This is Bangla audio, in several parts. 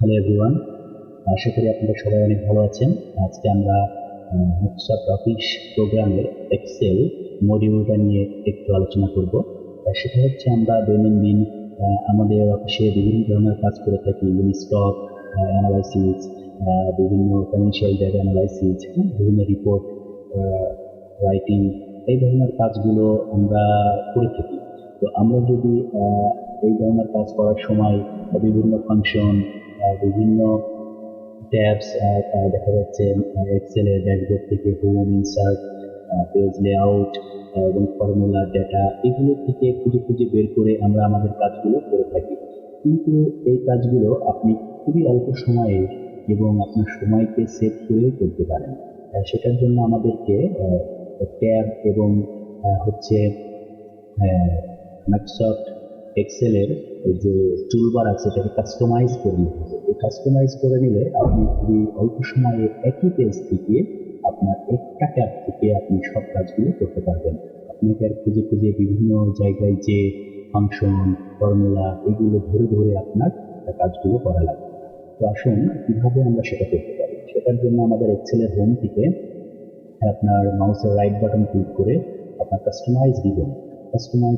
হ্যালো এভরিওয়ান, আশা করি আপনারা সবাই অনেক ভালো আছেন। আজকে আমরা মাইক্রোসফট অফিস প্রোগ্রামের এক্সেল মডিউলটা নিয়ে একটু আলোচনা করব। সেটা হচ্ছে আমরা দৈনন্দিন আমাদের অফিসে বিভিন্ন ধরনের কাজ করে থাকি, স্টক অ্যানালাইসিস, বিভিন্ন ফাইন্যান্সিয়াল ডেটা অ্যানালাইসিস, বিভিন্ন রিপোর্ট রাইটিং, এই ধরনের কাজগুলো আমরা করে থাকি। তো আমরা যদি এই ধরনের কাজ করার সময় বিভিন্ন ফাংশন, বিভিন্ন ট্যাবস দেখা যাচ্ছে এক্সেলের ড্যাশবোর্ড থেকে হোম, ইনসার্ট, পেজ লেআউট এবং ফর্মুলা ডেটা, এগুলো থেকে খুঁজে খুঁজে বের করে আমরা আমাদের কাজগুলো করে থাকি। কিন্তু এই কাজগুলো আপনি খুবই অল্প সময়ে এবং আপনার সময়কে সেভ করেও করতে পারেন। সেটার জন্য আমাদেরকে ট্যাব এবং হচ্ছে মাইক্রোসফট এক্সেলের যে টুলবার আছে সেটাকে কাস্টমাইজ করে নিতে হবে। এই কাস্টমাইজ করে নিলে আপনি খুবই অল্প সময়ে একই পেজ থেকে আপনার একটা ট্যাব থেকে আপনি সব কাজগুলো করতে পারবেন। আপনাকে আর খুঁজে খুঁজে বিভিন্ন জায়গায় যে ফাংশন, ফর্মুলা, এগুলো ধরে ধরে আপনার কাজগুলো করা লাগবে। তো আসুন কিভাবে আমরা সেটা করতে পারি। সেটার জন্য আমাদের এক্সেলের হোম থেকে আপনার মাউসের রাইট বাটন ক্লিক করে আপনার কাস্টমাইজ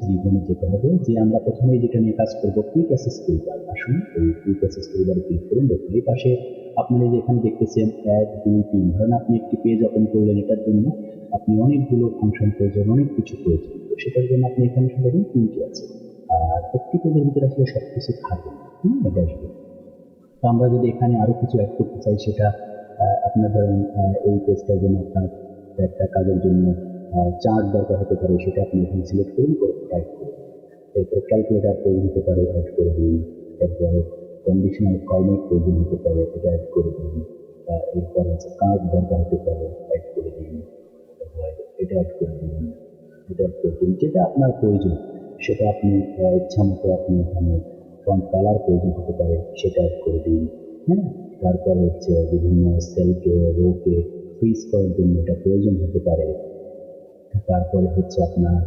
রিবনে যেতে হবে। যে আমরা প্রথমেই যেটা নিয়ে কাজ করবো, কুইক অ্যাক্সেস টুলবার। আসুন এই কুইক অ্যাক্সেস টুলবারে ক্লিক করুন। দেখুন এই পাশে আপনারা যে এখানে দেখতেছেন 1, 2, 3, ধরেন আপনি একটি পেজ ওপেন করলেন, এটার জন্য আপনি অনেকগুলো ফাংশন প্রয়োজন, অনেক কিছু প্রয়োজন। তো সেটার জন্য আপনি এখানে শুধু দেখুন 3টি আছে, আর একটি পেজের ভিতরে আসলে সবকিছু থাকে না, ড্যাশবোর্ড। তো আমরা যদি এখানে আরো কিছু অ্যাড করতে চাই, সেটা আপনার ধরেন এই পেজটার জন্য আপনার একটা কাজের জন্য চার্ট দরকার হতে পারে, সেটা আপনি এখানে সিলেক্ট করুন, অ্যাড করুন। এরপর ক্যালকুলেটার প্রয়োজন হতে পারে, অ্যাড করে দিন। এরপরে কন্ডিশনাল ফরম্যাট প্রয়োজন হতে পারে, এটা অ্যাড করে দিন। এরপর হচ্ছে কার্ড দরকার হতে পারে, অ্যাড করে দিন। এটা অ্যাড করে দিন, এটা অ্যাড করে দিন। যেটা আপনার প্রয়োজন সেটা আপনি ইচ্ছা মতো আপনি এখানে ফন্ট কালার প্রয়োজন হতে পারে, সেটা অ্যাড করে দিন। হ্যাঁ, তারপরে হচ্ছে বিভিন্ন সেলকে, রোকে ফ্রিজ করার জন্য এটা প্রয়োজন হতে পারে। তারপরে হচ্ছে আপনার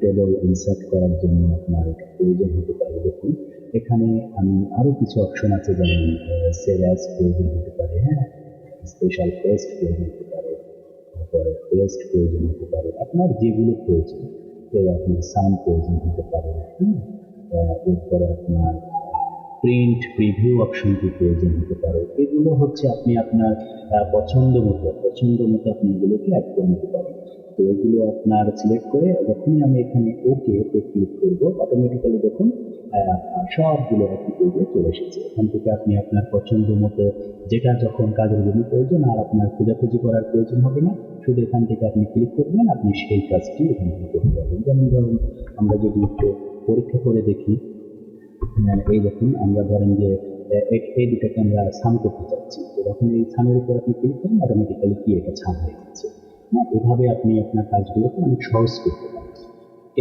টেবল ইনসার্ট করার জন্য আপনার এটা প্রয়োজন হতে পারে। দেখুন এখানে আমি আরো কিছু অপশন আছে, যেমন সেভ অ্যাজ প্রয়োজন হতে পারে, হ্যাঁ, স্পেশাল পেস্ট প্রয়োজন হতে পারে, তারপরে পেস্ট প্রয়োজন হতে পারে, আপনার যেগুলো প্রয়োজন। আপনার সাউন্ড প্রয়োজন হতে পারে, এরপরে আপনার প্রিন্ট প্রিভিউ অপশনটি প্রয়োজন হতে পারে। এগুলো হচ্ছে আপনি আপনার পছন্দ মতো আপনি এগুলোকে অ্যাড করে নিতে পারেন। তো এগুলো আপনার সিলেক্ট করে যখনই আমি এখানে ওকে তে ক্লিক করবো, অটোমেটিক্যালি দেখুন সবগুলো একই পেজে চলে এসেছে। এখান থেকে আপনি আপনার পছন্দ মতো যেটা যখন কাজের জন্য প্রয়োজন আর আপনার খোঁজাখুঁজি করার প্রয়োজন হবে না, শুধু এখান থেকে আপনি ক্লিক করবেন, আপনি সেই কাজটি এখান থেকে করতে পারবেন। যেমন ধরুন আমরা যদি একটু পরীক্ষা করে দেখি, এই দেখুন আমরা ধরেন যে এই দুটাকে আমরা সাম করতে চাচ্ছি, তো যখন এই সামের উপর আপনি ক্লিক করেন, অটোমেটিক্যালি কি এটা সাম হয়ে যাচ্ছে। হ্যাঁ, এভাবে আপনি আপনার কাজগুলোকে অনেক সহজ করতে পারেন।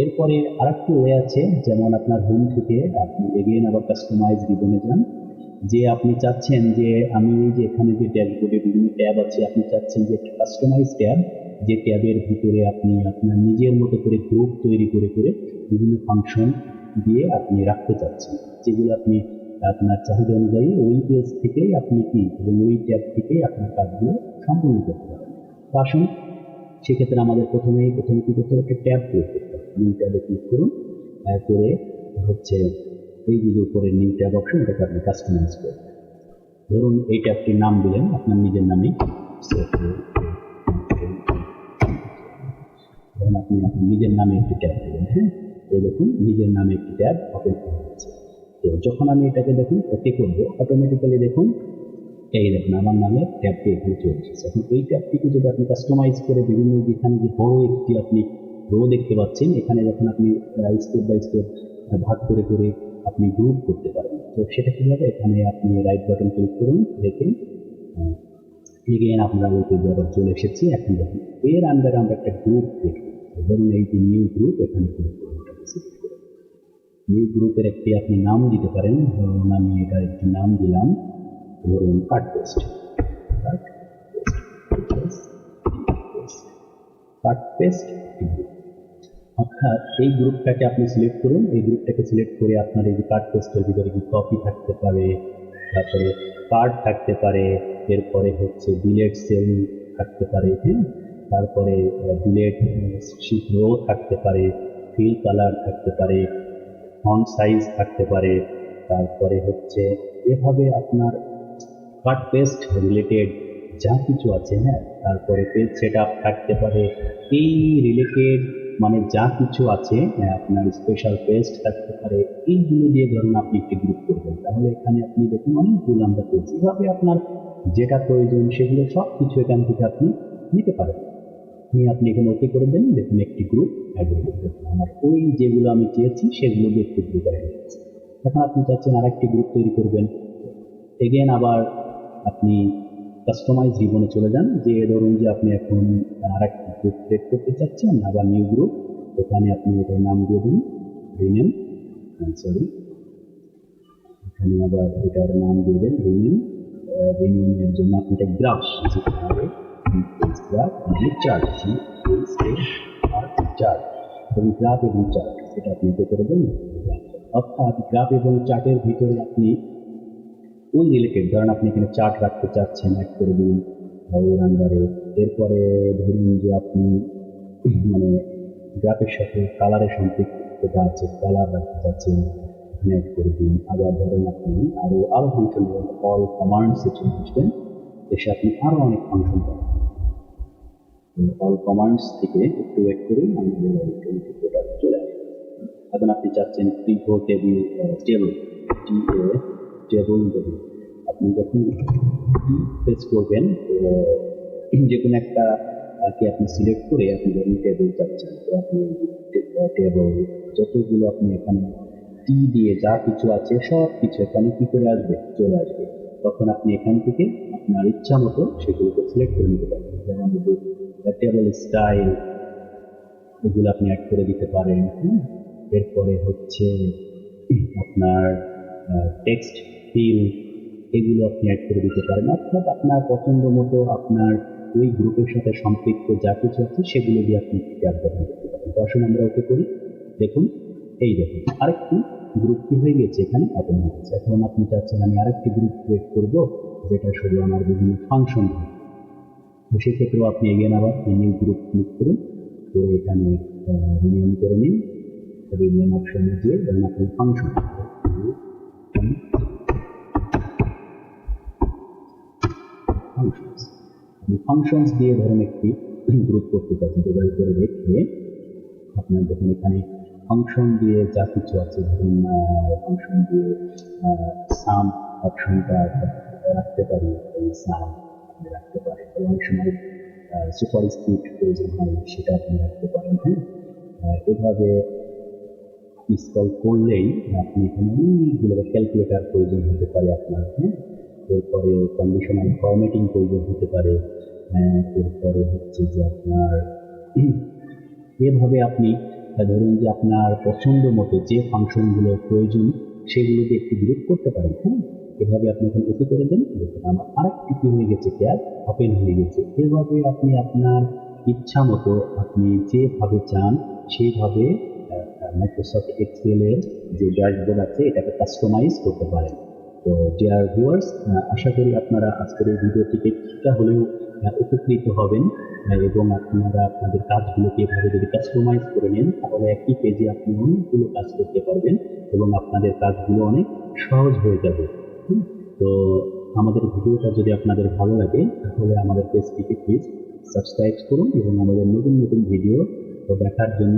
এরপরে আরেকটি ওয়ে আছে, যেমন আপনার হোম থেকে আপনি এগেইন আবার কাস্টমাইজ রিবনে যান। যে আপনি চাচ্ছেন যে আমি যে এখানে যে ড্যাশবোর্ডে বিভিন্ন ট্যাব আছে, আপনি চাচ্ছেন যে একটা কাস্টমাইজ ট্যাব, যে ট্যাবের ভিতরে আপনি আপনার নিজের মতো করে গ্রুপ তৈরি করে করে বিভিন্ন ফাংশন দিয়ে আপনি রাখতে চাচ্ছেন, যেগুলো আপনি আপনার চাহিদা অনুযায়ী ওই পেজ থেকেই আপনি কি এবং ওই ট্যাব থেকেই আপনার কাজগুলো সম্পূর্ণ করতে পারেন। তো আসুন সেক্ষেত্রে আমাদের প্রথমে কি করতে হবে, একটা ট্যাব ক্রিয়েট করতে হবে। নিউ ট্যাবে ক্লিক করুন, করে হচ্ছে এই যে উপরে নিউ ট্যাব অপশন, এটাকে আপনি কাস্টমাইজ করবেন। ধরুন এই ট্যাবটির নাম দিলেন আপনার নিজের নামে, ধরুন আপনি আপনার নিজের নামে একটি ট্যাব দিলেন। হ্যাঁ, এই দেখুন নিজের নামে একটি ট্যাব ওপেন হয়ে গেছে। তো যখন আমি এটাকে দেখুন ওকে করবো, অটোমেটিক্যালি দেখুন এই দেখুন আমার নামে ট্যাবটি এখানে চলে এসেছে। এখন এই ট্যাবটিকে যদি আপনি কাস্টমাইজ করে বিভিন্ন, যেখানে যে বড় একটি আপনি রো দেখতে পাচ্ছেন, এখানে যখন আপনি স্টেপ বাই স্টেপ ভাগ করে করে আপনি গ্রুপ করতে পারেন। তো সেটা কিভাবে, এখানে আপনি রাইট বাটন ক্লিক করুন, রেখে এগেইন আপনার ওই পেজে আবার চলে এসেছি। এখন দেখুন এর আন্ডারে আমরা একটা গ্রুপ ক্রিয়েট করি। ধরুন এই যে নিউ গ্রুপ, এখানে ক্লিক করুন, নিউ গ্রুপের একটি আপনি নাম দিতে পারেন। ধরুন আমি এটার একটি নাম দিলাম, ধরুন কাট পেস্ট। অর্থাৎ এই গ্রুপটাকে আপনি সিলেক্ট করুন। এই গ্রুপটাকে সিলেক্ট করে আপনার এই যে কাট পেস্টের ভিতরে কি কপি থাকতে পারে, তারপরে কার্ড থাকতে পারে, এরপরে হচ্ছে বিলেট সেল থাকতে পারে, হ্যাঁ, তারপরে বিলেট শিট রো থাকতে পারে, ফিল কালার থাকতে পারে, ফন্ট সাইজ থাকতে পারে, তারপরে হচ্ছে এভাবে আপনার কাট পেস্ট রিলেটেড যা কিছু আছে, হ্যাঁ, তারপরে পেজ সেট আপ থাকতে পারে, এই রিলেটেড মানে যা কিছু আছে, আপনার স্পেশাল পেস্ট থাকতে পারে, এইগুলো দিয়ে ধরুন আপনি একটি গ্রুপ করবেন, তাহলে এখানে আপনি দেখুন অনেকগুলো আমরা পেয়েছি। এভাবে আপনার যেটা প্রয়োজন সেগুলো সব কিছু এখান থেকে আপনি নিতে পারেন। নিয়ে আপনি এখানে ওকে করে দেন, দেখুন একটি গ্রুপ অ্যাড হয়ে গেছে। আমার ওই যেগুলো আমি চেয়েছি সেগুলো দিয়ে একটি গ্রুপ অ্যাড হয়ে গেছে। এখন আপনি চাচ্ছেন আর একটি গ্রুপ তৈরি করবেন, এগেন আবার আপনি কাস্টমাইজ রিবনে চলে যান, যে ধরুন যে আপনি এখন আর একটা গ্রুপ ক্রিয়েট করতে চাচ্ছেন, আবার নিউ গ্রুপ, এখানে আপনি এটার নাম দিয়ে দিন রিনেম, সরি, এখানে আবার এটার নাম দিয়ে দেন রিনেম। রিনেমের জন্য আপনি এটা গ্রাফ যেতে হবে, গ্রাফ চার্ট, চার্ট এবং গ্রাফ এবং চার্ট, এটা আপনি করে দেন। অর্থাৎ গ্রাফ এবং চার্টের ভিতরে আপনি কোন রিলেটেড, ধরেন আপনি এখানে চার্ট রাখতে চাচ্ছেন, অ্যাড করে দিন ওর আন্ডারে। এরপরে ধরুন যে আপনি মানে গ্রাফের সাথে কালারের সম্পৃক্ত আছে, কালার রাখতে চাচ্ছেন, এখানে অ্যাড করে দিন। আবার ধরেন আপনি আরো ফাংশন অল কমান্ডসে চলে আসবেন, এসে আপনি আরো অনেক ফাংশন পাবেন। অল কমান্ডস থেকে একটু ওয়েট করুন, আমাদের ওটা চলে আসবে। এখন আপনি চাচ্ছেন টেবিল টেবল, টেবল দেবেন। আপনি যখন প্রেস করবেন যে কোনো একটা কি আপনি সিলেক্ট করে আপনি যখন টেবল চাচ্ছেন, তো আপনি টেবল যতগুলো আপনি এখানে টি দিয়ে যা কিছু আছে সব কিছু এখানে কি করে আসবে, চলে আসবে। তখন আপনি এখান থেকে আপনার ইচ্ছা মতো সেগুলোকে সিলেক্ট করে নিতে পারেন। যেমন টেবল স্টাইল, এগুলো আপনি অ্যাড করে দিতে পারেন। এরপরে হচ্ছে আপনার টেক্সট ফিল, এগুলো আপনি অ্যাড করে দিতে পারেন। অর্থাৎ আপনার পছন্দ মতো আপনার ওই গ্রুপের সাথে সম্পৃক্ত যা কিছু আছে সেগুলো দিয়ে আপনি ব্যবহার করতে পারেন। তো আসলে আমরা ওকে করি, দেখুন এই দেখুন আরেকটি গ্রুপ কি হয়ে গেছে, এখানে ওপেন হয়ে গেছে। এখন আপনি চাচ্ছেন আমি আরেকটি গ্রুপ ক্রিয়েট করব যেটা শুধু আমার বিভিন্ন ফাংশন হয়, তো সেক্ষেত্রেও আপনি এগেন আবার নিউ গ্রুপ ক্লিক করুন, তো এখানে রিনিয়ম করে নিন, রিনিয়ম অপশনে গিয়ে ধরুন আপনি ফাংশন ফাংশনস দিয়ে ধরুন একটি গ্রুপ করতে চাচ্ছেন, টোটাল করে রেখে আপনার দেখুন এখানে ফাংশন দিয়ে যা কিছু আছে, ধরুন ফাংশন দিয়ে সাম অপশনটা রাখতে পারি, সাম রাখতে পারি, অনেক সময় সুপার স্ক্রিপ্ট প্রয়োজন হয় সেটা আপনি রাখতে পারেন। হ্যাঁ, এভাবে স্ক্রল করলেই আপনি এখানে অনেকগুলো ক্যালকুলেটার প্রয়োজন হতে পারে আপনার, হ্যাঁ, এরপরে কন্ডিশনাল ফরম্যাটিং প্রয়োজন হতে পারে, এরপরে হচ্ছে যে আপনার এভাবে আপনি ধরুন যে আপনার পছন্দ মতো যে ফাংশনগুলো প্রয়োজন সেগুলোকে একটি গ্রুপ করতে পারেন। হ্যাঁ, এভাবে আপনি এখন ওকে করে দেন, দেখুন আমার আরেকটি কি হয়ে গেছে, ট্যাব ওপেন হয়ে গেছে। এভাবে আপনি আপনার ইচ্ছা মতো আপনি যেভাবে চান সেইভাবে মাইক্রোসফট এক্সেল এর যে ড্যাশবোর্ড আছে এটাকে কাস্টমাইজ করতে পারেন। তো ডিয়ার ভিউয়ার্স, আশা করি আপনারা আজকের এই ভিডিও থেকে কিছুটা হলেও উপকৃত হবেন, এবং আপনারা আপনাদের কাজগুলোকে এভাবে যদি কাস্টমাইজ করে নেন তাহলে একই পেজে আপনি অনেকগুলো কাজ করতে পারবেন এবং আপনাদের কাজগুলো অনেক সহজ হয়ে যাবে। তো আমাদের ভিডিওটা যদি আপনাদের ভালো লাগে তাহলে আমাদের পেজটিকে প্লিজ সাবস্ক্রাইব করুন এবং আমাদের নতুন নতুন ভিডিও দেখার জন্য